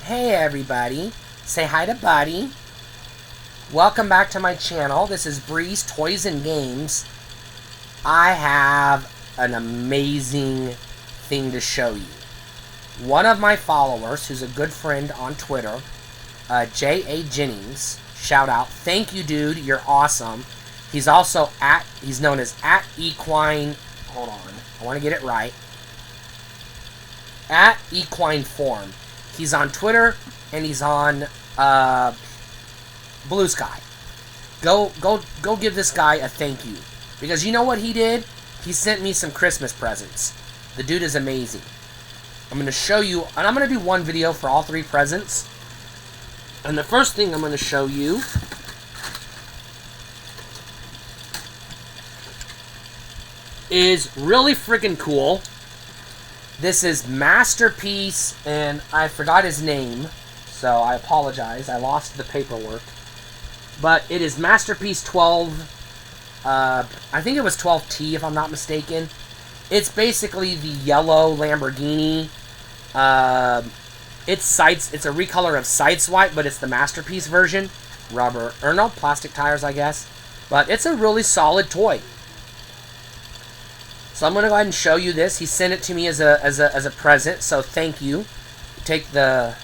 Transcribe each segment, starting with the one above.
Hey everybody, say hi to Buddy. Welcome back to my channel. This is Breeze Toys and Games. I have an amazing thing to show you. One of my followers, who's a good friend on Twitter, J.A. Jennings, shout out. Thank you, dude. You're awesome. He's also he's known as @equine, hold on, I want to get it right, @equineform. He's on Twitter, and he's on Blue Sky. Go give this guy a thank you. Because you know what he did? He sent me some Christmas presents. The dude is amazing. I'm going to show you, and I'm going to do one video for all three presents. And the first thing I'm going to show you is really freaking cool. This is Masterpiece, and I forgot his name, so I apologize. I lost the paperwork. But it is Masterpiece 12. I think it was 12T, if I'm not mistaken. It's basically the yellow Lamborghini. It's a recolor of Sideswipe, but it's the Masterpiece version. Rubber, or no, plastic tires, I guess. But it's a really solid toy. So I'm going to go ahead and show you this. He sent it to me as a present, so thank you. Take the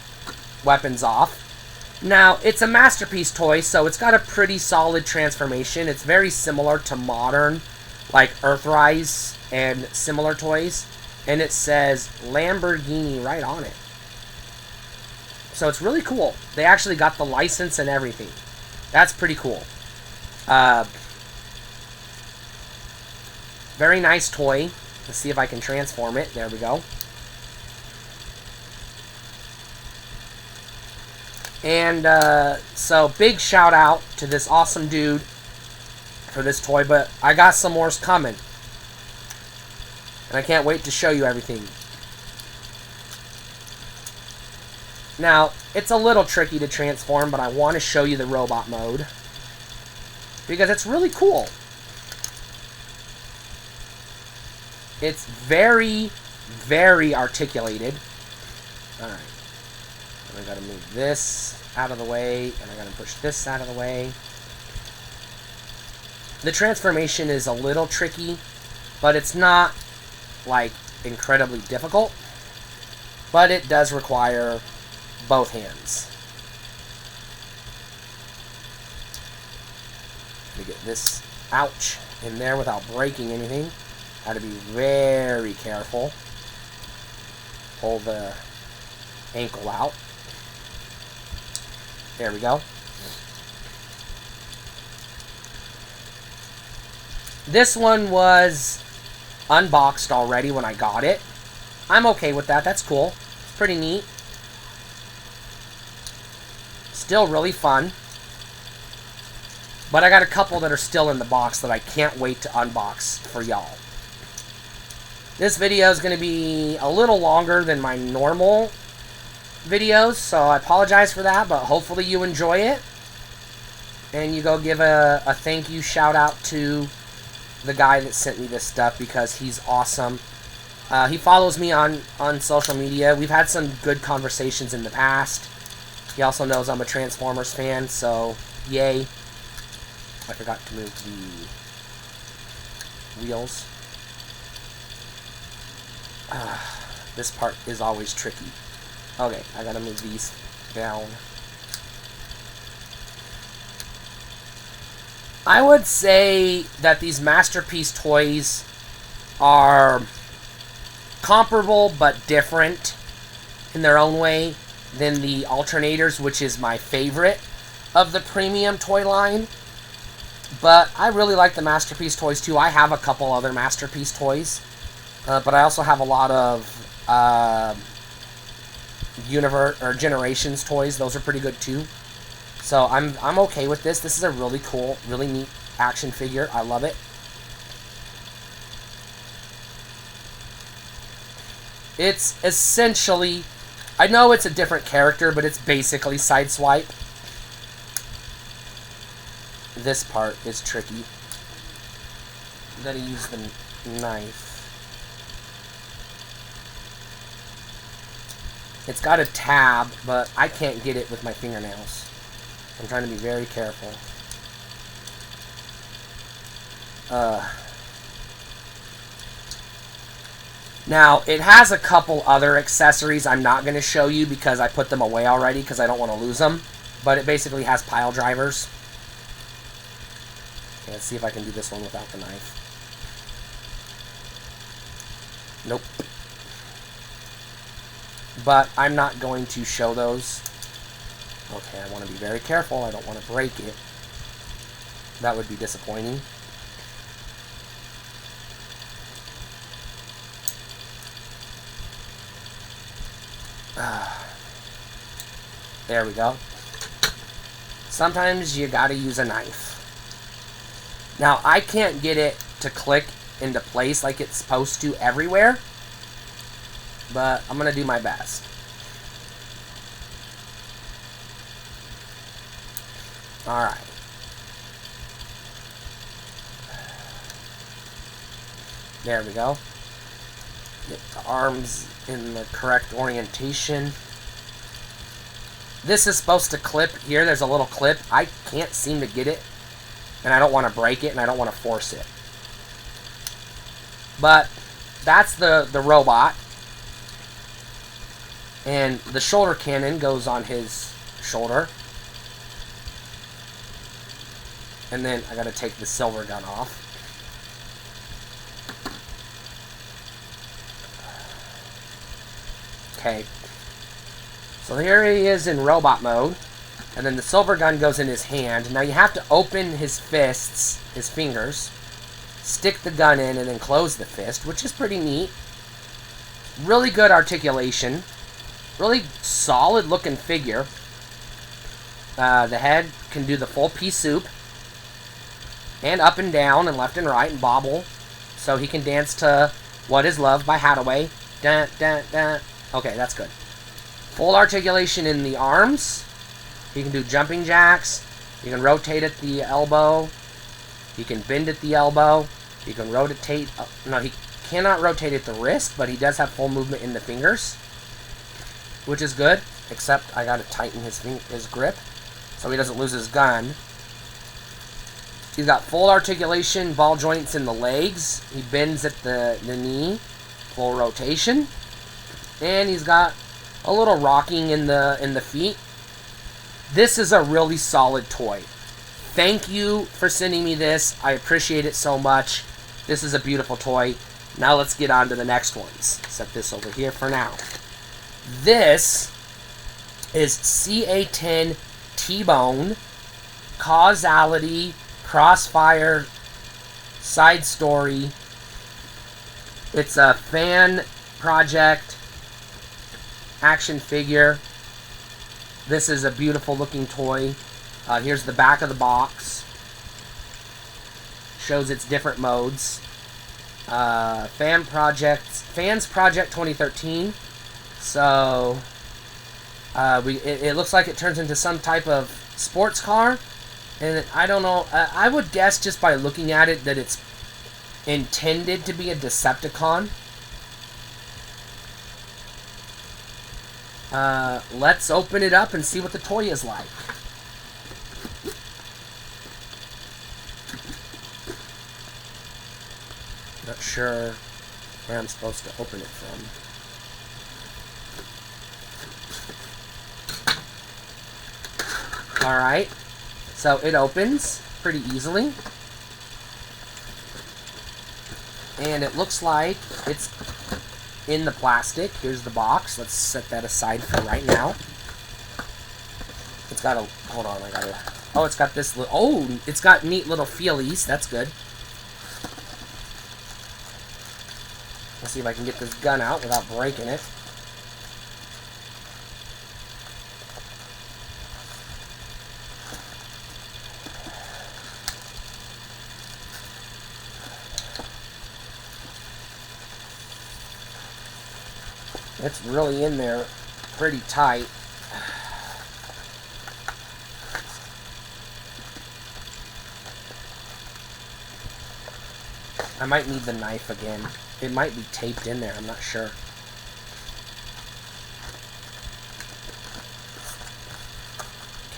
weapons off. Now, it's a Masterpiece toy, so it's got a pretty solid transformation. It's very similar to modern, like Earthrise and similar toys. And it says Lamborghini right on it. So it's really cool. They actually got the license and everything. That's pretty cool. Very nice toy. Let's see if I can transform it. There we go. And so big shout out to this awesome dude for this toy, but I got some more's coming. And I can't wait to show you everything. Now, it's a little tricky to transform, but I want to show you the robot mode. Because it's really cool. It's very, very articulated. Alright. I gotta move this out of the way, and I gotta push this out of the way. The transformation is a little tricky, but it's not, like, incredibly difficult. But it does require both hands. To get this, ouch, in there without breaking anything. Got to be very careful. Pull the ankle out. There we go. This one was unboxed already when I got it. I'm okay with that. That's cool. It's pretty neat. Still really fun. But I got a couple that are still in the box that I can't wait to unbox for y'all. This video is going to be a little longer than my normal videos, so I apologize for that, but hopefully you enjoy it. And you go give a thank you shout out to the guy that sent me this stuff because he's awesome. He follows me on social media. We've had some good conversations in the past. He also knows I'm a Transformers fan, so yay. I forgot to move the wheels. This part is always tricky. Okay, I gotta move these down. I would say that these Masterpiece toys are comparable but different in their own way than the Alternators, which is my favorite of the premium toy line. But I really like the Masterpiece toys too. I have a couple other Masterpiece toys. But I also have a lot of Generations toys. Those are pretty good too. So I'm okay with this. This is a really cool, really neat action figure. I love it. It's essentially, I know it's a different character, but it's basically Sideswipe. This part is tricky. I'm gonna use the knife. It's got a tab, but I can't get it with my fingernails. I'm trying to be very careful. Now, it has a couple other accessories I'm not going to show you because I put them away already because I don't want to lose them. But it basically has pile drivers. Okay, let's see if I can do this one without the knife. Nope. But I'm not going to show those. Okay, I want to be very careful. I don't want to break it. That would be disappointing. There we go. Sometimes you gotta use a knife. Now, I can't get it to click into place like it's supposed to everywhere, but I'm gonna do my best. Alright. There we go. Get the arms in the correct orientation. This is supposed to clip here. There's a little clip. I can't seem to get it, and I don't want to break it, and I don't want to force it. But that's the robot. And the shoulder cannon goes on his shoulder. And then I got to take the silver gun off. Okay. So here he is in robot mode. And then the silver gun goes in his hand. Now you have to open his fists, his fingers, stick the gun in, and then close the fist, which is pretty neat. Really good articulation. Really solid looking figure. The head can do the full pea soup. And up and down and left and right and bobble. So he can dance to What Is Love by Hathaway. Dun, dun, dun. Okay, that's good. Full articulation in the arms. He can do jumping jacks. He can rotate at the elbow. He can bend at the elbow. He can rotate... no, he cannot rotate at the wrist, but he does have full movement in the fingers, which is good, except I gotta tighten his grip so he doesn't lose his gun. He's got full articulation, ball joints in the legs. He bends at the knee. Full rotation. And he's got a little rocking in the feet. This is a really solid toy. Thank you for sending me this. I appreciate it so much. This is a beautiful toy. Now let's get on to the next ones. Set this over here for now. This is CA10 T-Bone Causality Crossfire Side Story. It's a fan project action figure. This is a beautiful looking toy. Here's the back of the box. Shows its different modes. Fans Project 2013. So it looks like it turns into some type of sports car. And I don't know. I would guess just by looking at it that it's intended to be a Decepticon. Let's open it up and see what the toy is like. Not sure where I'm supposed to open it from. Alright, so it opens pretty easily. And it looks like it's in the plastic. Here's the box. Let's set that aside for right now. It's got a... hold on, I gotta... oh, it's got this... oh, it's got neat little feelies. That's good. Let's see if I can get this gun out without breaking it. It's really in there pretty tight. I might need the knife again. It might be taped in there, I'm not sure.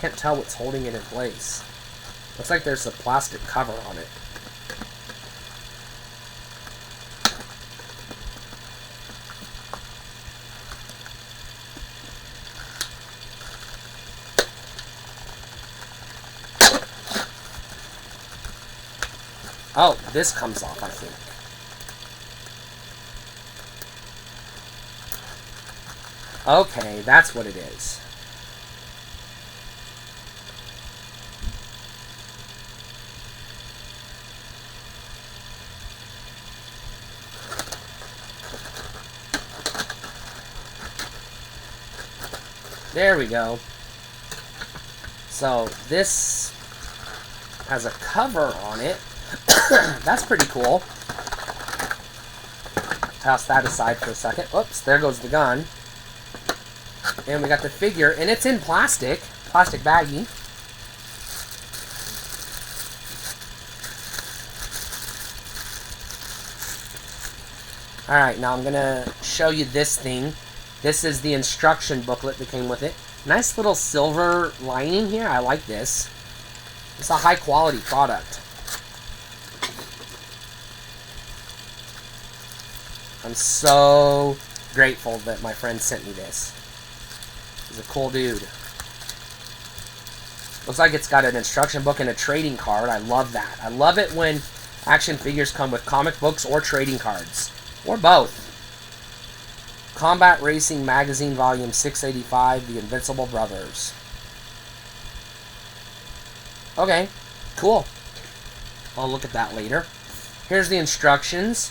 can't tell what's holding it in place. Looks like there's a plastic cover on it. Oh, this comes off, I think. Okay, that's what it is. There we go. So, this has a cover on it. That's pretty cool. Toss that aside for a second. Oops, there goes the gun. And we got the figure, and it's in plastic baggie. Alright, now I'm going to show you this thing. This is the instruction booklet that came with it. Nice little silver lining here. I like this. It's a high quality product. I'm so grateful that my friend sent me this. He's a cool dude. Looks like it's got an instruction book and a trading card. I love that. I love it when action figures come with comic books or trading cards. Or both. Combat Racing Magazine Volume 685, The Invincible Brothers. Okay, cool. I'll look at that later. Here's the instructions.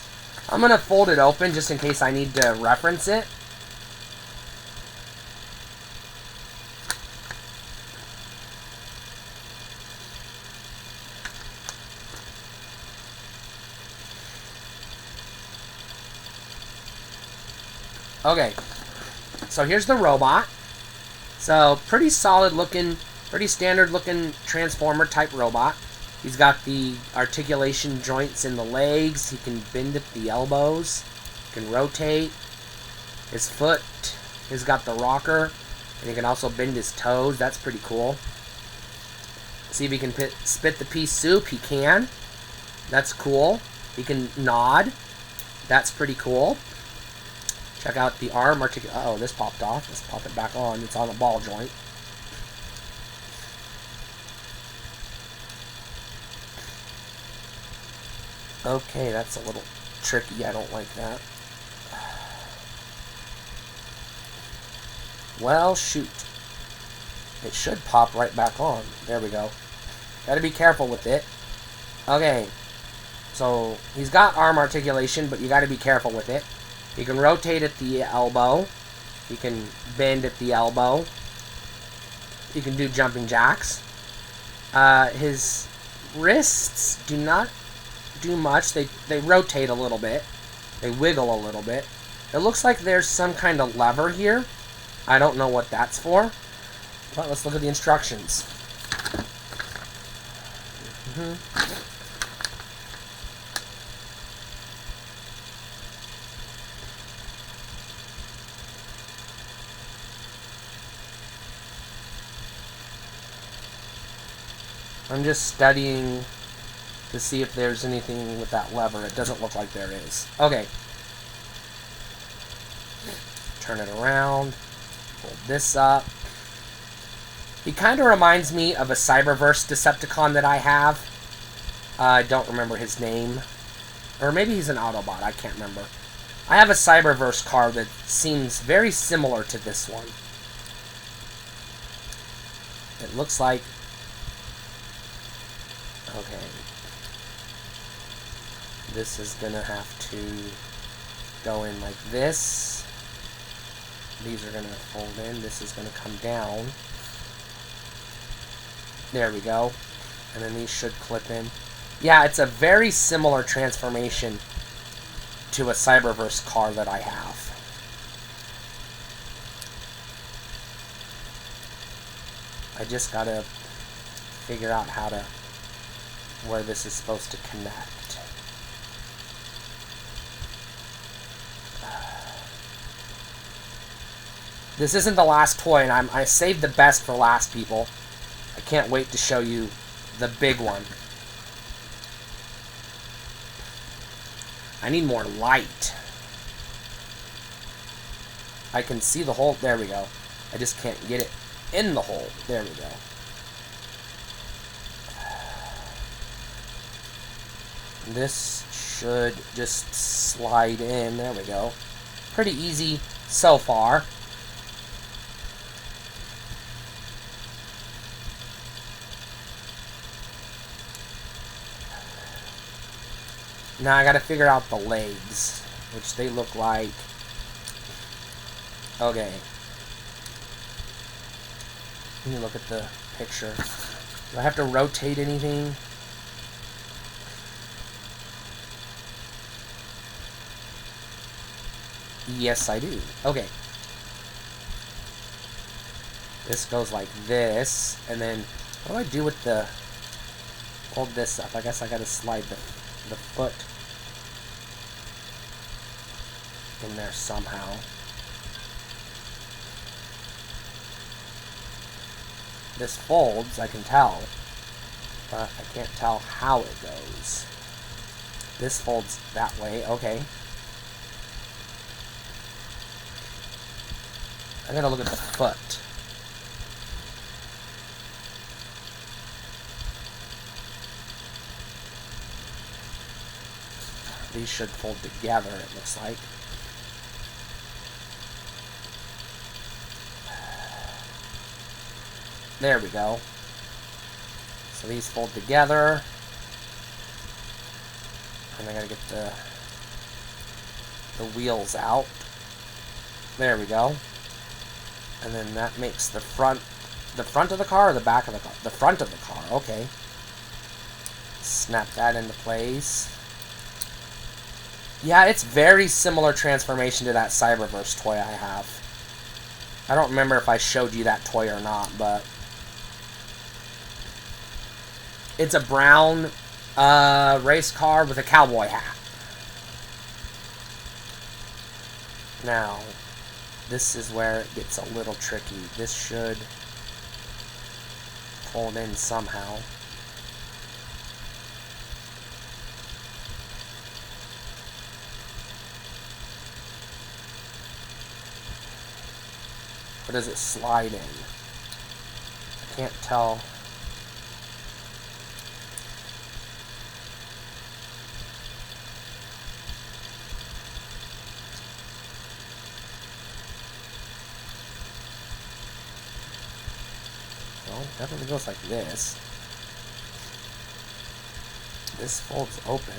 I'm going to fold it open just in case I need to reference it. Okay, so here's the robot. So, pretty solid looking, pretty standard looking Transformer type robot. He's got the articulation joints in the legs. He can bend at the elbows. He can rotate. His foot has got the rocker. And he can also bend his toes. That's pretty cool. See if he can spit the pea soup. He can. That's cool. He can nod. That's pretty cool. Check out the arm articulation. Uh-oh, this popped off. Let's pop it back on. It's on the ball joint. Okay, that's a little tricky. I don't like that. Well, shoot. It should pop right back on. There we go. Gotta be careful with it. Okay. So, he's got arm articulation, but you gotta be careful with it. He can rotate at the elbow. He can bend at the elbow. He can do jumping jacks. His wrists do not do much. They rotate a little bit. They wiggle a little bit. It looks like there's some kind of lever here. I don't know what that's for. But let's look at the instructions. I'm just studying to see if there's anything with that lever. It doesn't look like there is. Okay. Turn it around. Pull this up. He kind of reminds me of a Cyberverse Decepticon that I have. I don't remember his name. Or maybe he's an Autobot. I can't remember. I have a Cyberverse car that seems very similar to this one. It looks like... Okay. This is gonna have to go in like this. These are gonna fold in. This is gonna come down. There we go. And then these should clip in. Yeah, it's a very similar transformation to a Cyberverse car that I have. I just gotta figure out how to... where this is supposed to connect. This isn't the last toy, and I saved the best for last, people. I can't wait to show you the big one. I need more light. I can see the hole. There we go. I just can't get it in the hole. There we go. This should just slide in. There we go. Pretty easy so far. Now I gotta figure out the legs, which they look like. Okay. Let me look at the picture. Do I have to rotate anything? Yes, I do. Okay. This goes like this, and then what do I do with the... Hold this up. I guess I gotta slide the foot in there somehow. This folds, I can tell, but I can't tell how it goes. This folds that way, okay. I gotta look at the foot. These should fold together, it looks like. There we go. So these fold together. And I gotta get the wheels out. There we go. And then that makes the front of the car or the back of the car? The front of the car, okay. Snap that into place. Yeah, it's very similar transformation to that Cyberverse toy I have. I don't remember if I showed you that toy or not, but it's a brown race car with a cowboy hat. Now, this is where it gets a little tricky. This should fold in somehow. Or does it slide in? I can't tell. Well, it definitely goes like this. This folds open.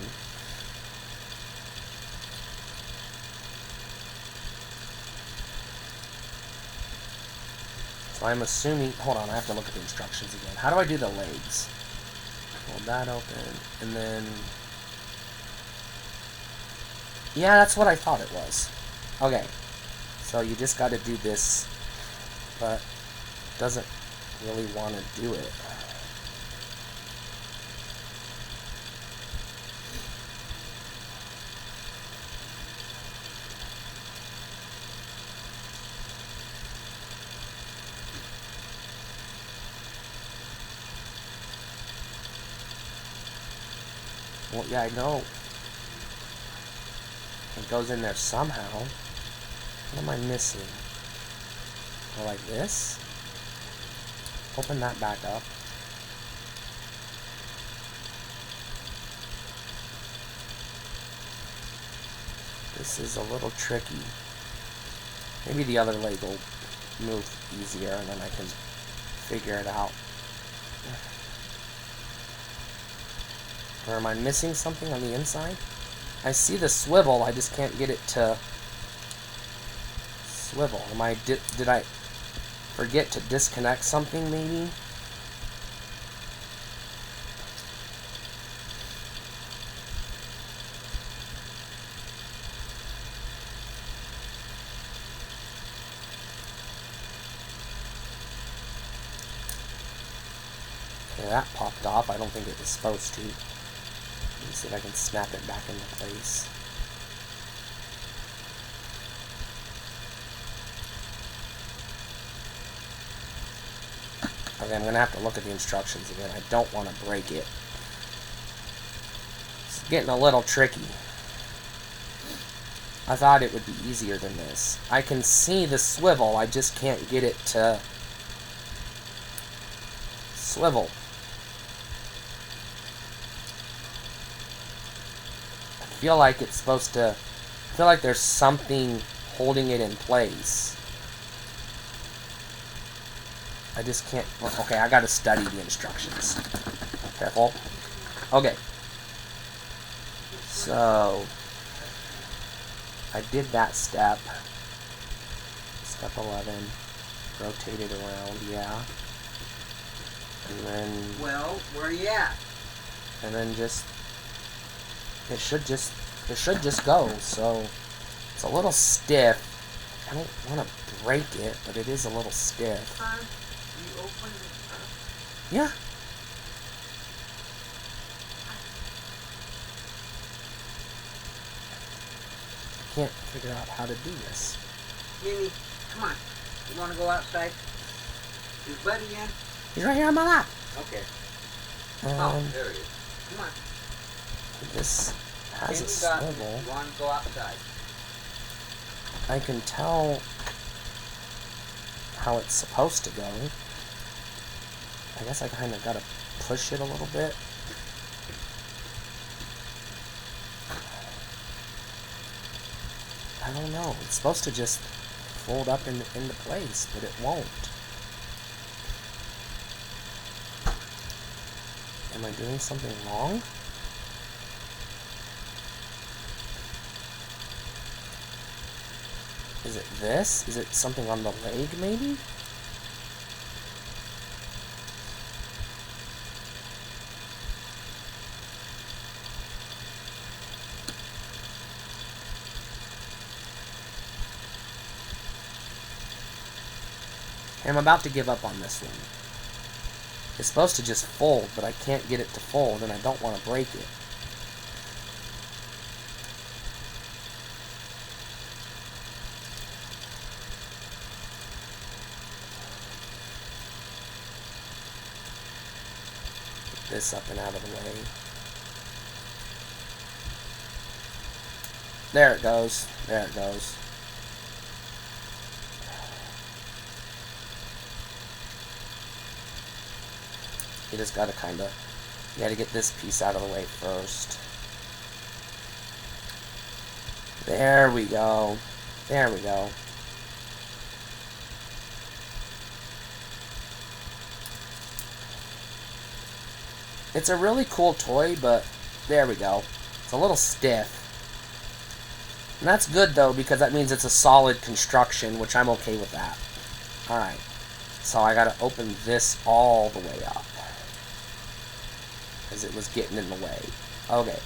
So I'm assuming... Hold on, I have to look at the instructions again. How do I do the legs? Hold that open, and then... Yeah, that's what I thought it was. Okay. So you just got to do this, but it doesn't really want to do it. Well, yeah, I know. It goes in there somehow. What am I missing? Go like this. Open that back up. This is a little tricky. Maybe the other leg will move easier and then I can figure it out. Or am I missing something on the inside? I see the swivel, I just can't get it to swivel. Did I forget to disconnect something maybe? Okay, that popped off. I don't think it was supposed to. Let me see if I can snap it back into place. Okay, I'm going to have to look at the instructions again. I don't want to break it. It's getting a little tricky. I thought it would be easier than this. I can see the swivel, I just can't get it to swivel. I feel like it's supposed to... I feel like there's something holding it in place. I just can't... Okay, I gotta study the instructions. Careful. Okay. So... I did that step. Step 11. Rotate it around, yeah. And then... Well, where are you at? And then just... It should just go, so... It's a little stiff. I don't want to break it, but it is a little stiff. You opened it up? Yeah. I can't figure out how to do this. Mimi, come on. You want to go outside? Is Buddy in? He's right here on my lap. Okay. Oh, there he is. Come on. This has a swivel. You want to go outside? I can tell how it's supposed to go. I guess I kind of gotta push it a little bit. I don't know. It's supposed to just fold up into place, but it won't. Am I doing something wrong? Is it this? Is it something on the leg, maybe? I'm about to give up on this one. It's supposed to just fold, but I can't get it to fold, and I don't want to break it. Get this up and out of the way. There it goes. There it goes. You just gotta you gotta get this piece out of the way first. There we go. There we go. It's a really cool toy, but there we go. It's a little stiff. And that's good, though, because that means it's a solid construction, which I'm okay with that. Alright. So I gotta open this all the way up, because it was getting in the way. Okay.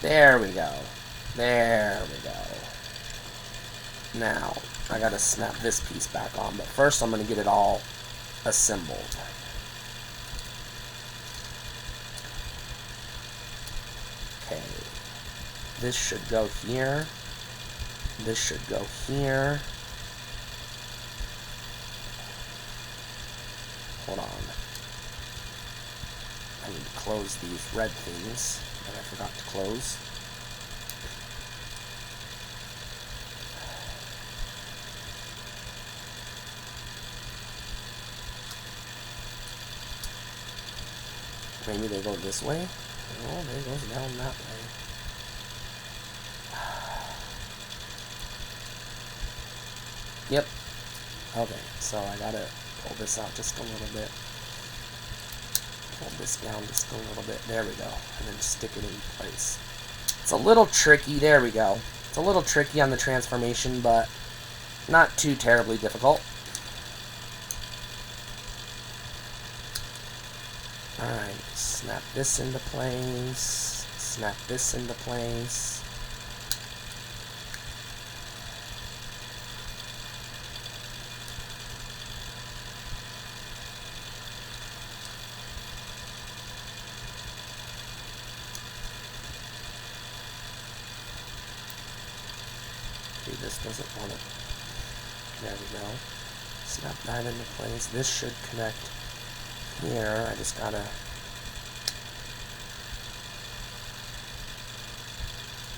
There we go. There we go. Now, I gotta snap this piece back on, but first I'm gonna get it all assembled. Okay. This should go here. This should go here. Hold on. I need to close these red things that I forgot to close. Maybe they go this way? Oh, they go down that way. Yep. Okay, so I gotta pull this out just a little bit. Pull this down just a little bit. There we go. And then stick it in place. It's a little tricky. There we go. It's a little tricky on the transformation, but not too terribly difficult. Alright, snap this into place. Snap this into place. Okay, this doesn't want to. There we go. Snap that into place. This should connect here. I just gotta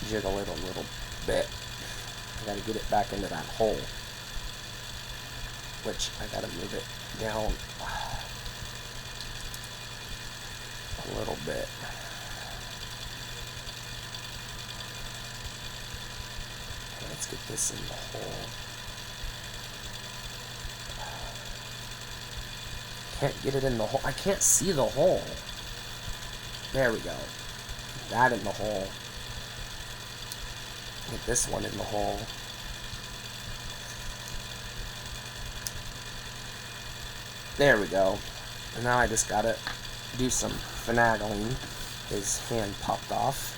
jiggle it a little bit. I gotta get it back into that hole, which I gotta move it down a little bit. Okay, let's get this in the hole. Can't get it in the hole. I can't see the hole. There we go. Get that in the hole. Get this one in the hole. There we go. And now I just gotta do some finagling. His hand popped off.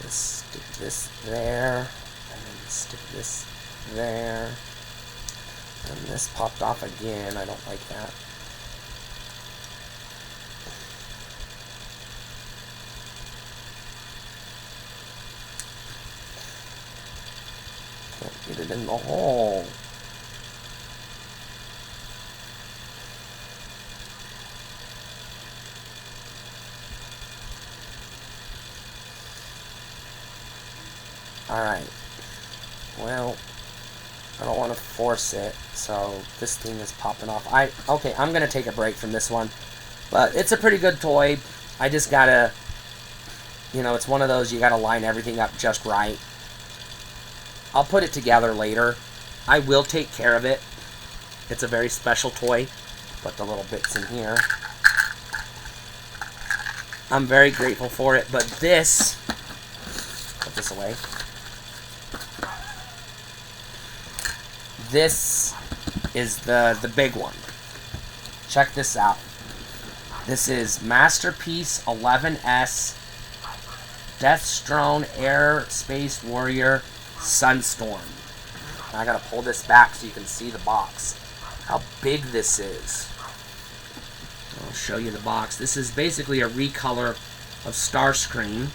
Just stick this there, and then stick this there. And this popped off again. I don't like that. Can't get it in the hole. Alright. Well, I don't want to force it, so this thing is popping off. Okay, I'm going to take a break from this one. But it's a pretty good toy. I just gotta, you know, it's one of those you gotta line everything up just right. I'll put it together later. I will take care of it. It's a very special toy. Put the little bits in here. I'm very grateful for it, but this, put this away. This is the big one. Check this out. This is Masterpiece 11S Deathdrone Air Space Warrior Sunstorm. I gotta pull this back so you can see the box. How big this is. I'll show you the box. This is basically a recolor of Starscream.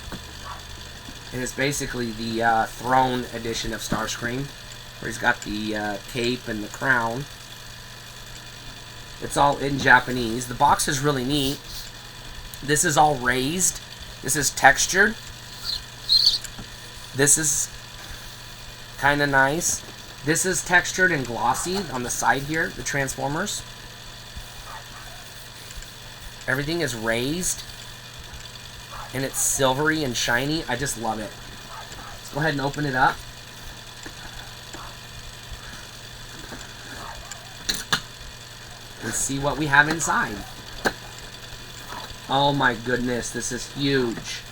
And it's basically the Throne edition of Starscream, where he's got the cape and the crown. It's all in Japanese. The box is really neat. This is all raised. This is textured. This is kind of nice. This is textured and glossy on the side here, the Transformers. Everything is raised. And it's silvery and shiny. I just love it. Let's go ahead and open it up. And see what we have inside. Oh my goodness, this is huge.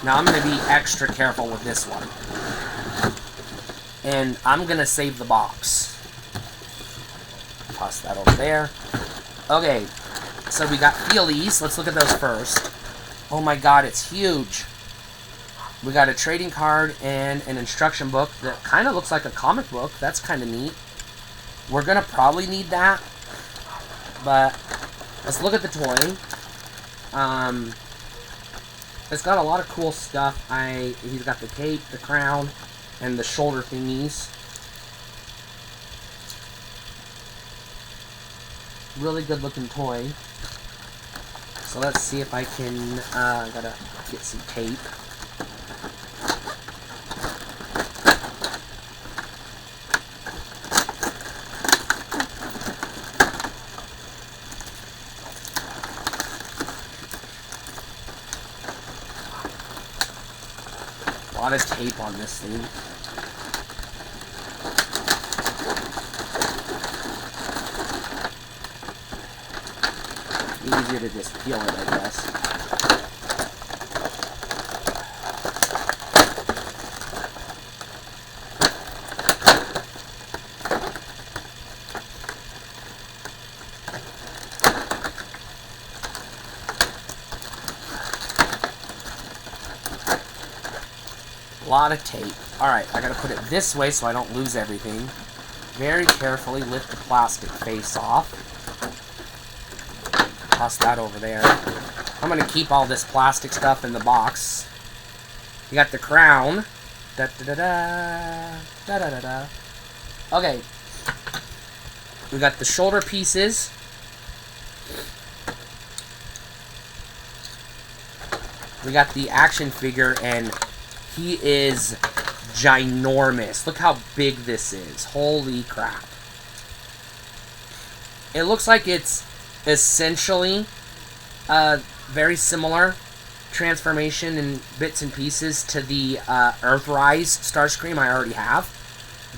Now I'm going to be extra careful with this one. And I'm going to save the box. Toss that over there. Okay, so we got feelies. Let's look at those first. Oh my god, it's huge. We got a trading card and an instruction book that kind of looks like a comic book. That's kind of neat. We're going to probably need that. But let's look at the toy. It's got a lot of cool stuff. He's got the cape, the crown, and the shoulder thingies. Really good looking toy. So let's see if I can, gotta get some tape. A lot of tape on this thing. Easier to just peel it, I guess. A lot of tape. Alright, I gotta put it this way so I don't lose everything. Very carefully lift the plastic face off. Toss that over there. I'm going to keep all this plastic stuff in the box. You got the crown. Da da da da da da da da. Okay. We got the shoulder pieces. We got the action figure, and he is ginormous. Look how big this is. Holy crap. It looks like it's essentially very similar transformation in bits and pieces to the Earthrise Starscream I already have,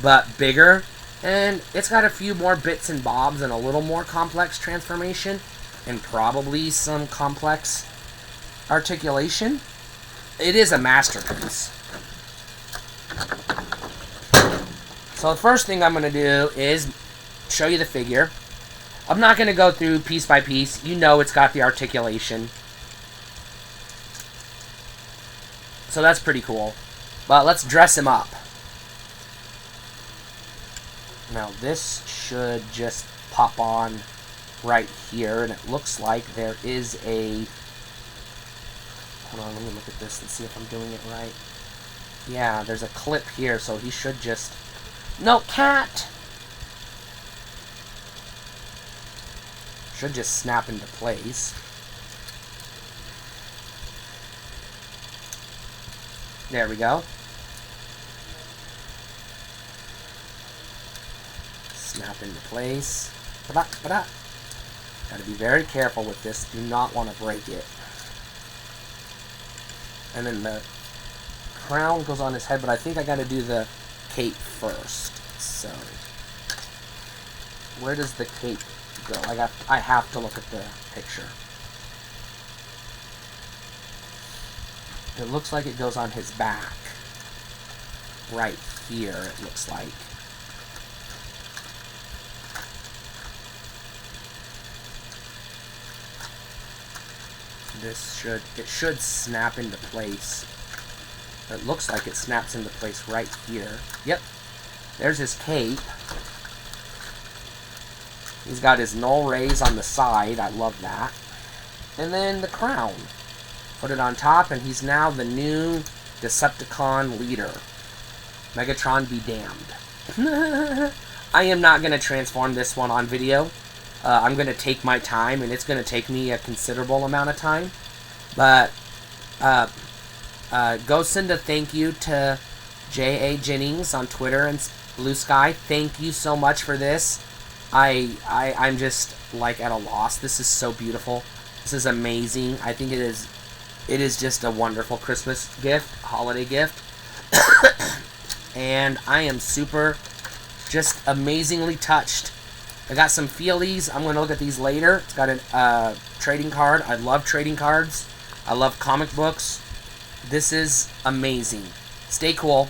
but bigger, and it's got a few more bits and bobs and a little more complex transformation, and probably some complex articulation. It is a masterpiece. So the first thing I'm going to do is show you the figure. I'm not going to go through piece by piece. You know it's got the articulation. So that's pretty cool. But let's dress him up. Now this should just pop on right here. And it looks like there is a... Hold on, let me look at this and see if I'm doing it right. Yeah, there's a clip here, so he should just... No, cat! Should just snap into place. There we go. Snap into place. Ba-da, ba-da. Gotta be very careful with this. Do not want to break it. And then the crown goes on his head, but I think I gotta do the cape first. So, where does the cape go? I have to look at the picture. It looks like it goes on his back. Right here, it looks like. It should snap into place. It looks like it snaps into place right here. Yep. There's his cape. He's got his null rays on the side. I love that. And then the crown. Put it on top, and he's now the new Decepticon leader. Megatron be damned. I am not going to transform this one on video. I'm going to take my time, and it's going to take me a considerable amount of time. But go send a thank you to J.A. Jennings on Twitter and Blue Sky. Thank you so much for this. I'm just like at a loss. This is so beautiful. This is amazing. I think it is just a wonderful Christmas gift, holiday gift. And I am super just amazingly touched. I got some feelies. I'm going to look at these later. It's got a trading card. I love trading cards. I love comic books. This is amazing. Stay cool.